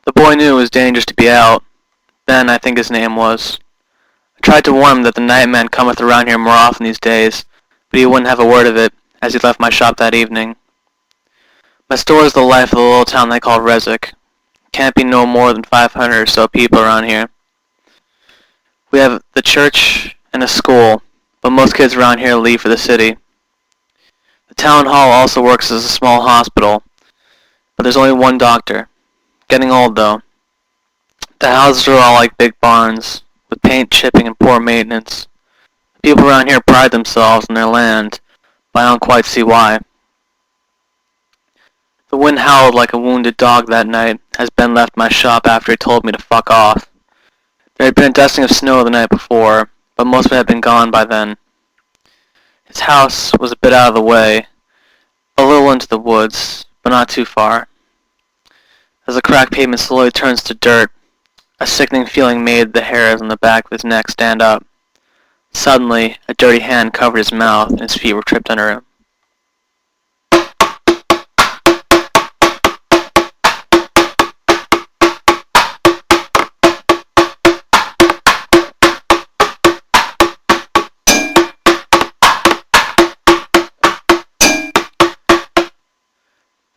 The boy knew it was dangerous to be out. Ben, I think his name was. I tried to warn him that the Nightman cometh around here more often these days, but he wouldn't have a word of it, as he left my shop that evening. My store is the life of the little town they call Resik. Can't be no more than 500 or so people around here. We have the church and a school, but most kids around here leave for the city. The town hall also works as a small hospital, but there's only one doctor. Getting old, though. The houses are all like big barns, with paint chipping and poor maintenance. The people around here pride themselves on their land, but I don't quite see why. The wind howled like a wounded dog that night as Ben left my shop after he told me to fuck off. There had been a dusting of snow the night before, but most of it had been gone by then. His house was a bit out of the way, a little into the woods, but not too far. As the cracked pavement slowly turns to dirt, a sickening feeling made the hairs on the back of his neck stand up. Suddenly, a dirty hand covered his mouth and his feet were tripped under him.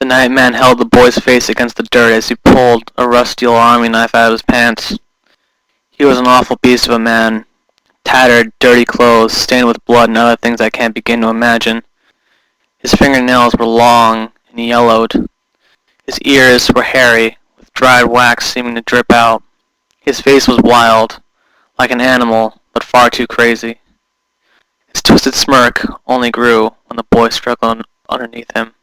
The Nightman held the boy's face against the dirt as he pulled a rusty old army knife out of his pants. He was an awful beast of a man. Tattered, dirty clothes, stained with blood and other things I can't begin to imagine. His fingernails were long and yellowed. His ears were hairy, with dried wax seeming to drip out. His face was wild, like an animal, but far too crazy. His twisted smirk only grew when the boy struggled underneath him.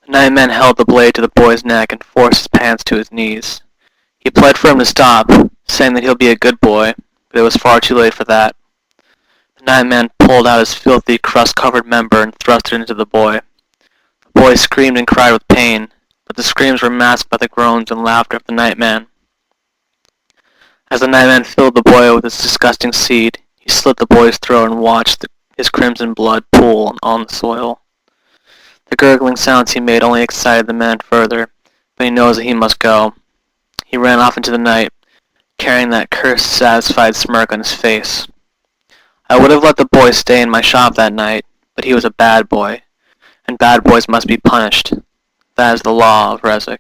The Nightman held the blade to the boy's neck and forced his pants to his knees. He pled for him to stop, saying that he'll be a good boy, but it was far too late for that. The Nightman pulled out his filthy, crust-covered member and thrust it into the boy. The boy screamed and cried with pain, but the screams were masked by the groans and laughter of the Nightman. As the Nightman filled the boy with his disgusting seed, he slit the boy's throat and watched his crimson blood pool on the soil. The gurgling sounds he made only excited the man further, but he knows that he must go. He ran off into the night, carrying that cursed, satisfied smirk on his face. I would have let the boy stay in my shop that night, but he was a bad boy, and bad boys must be punished. That is the law of Resik.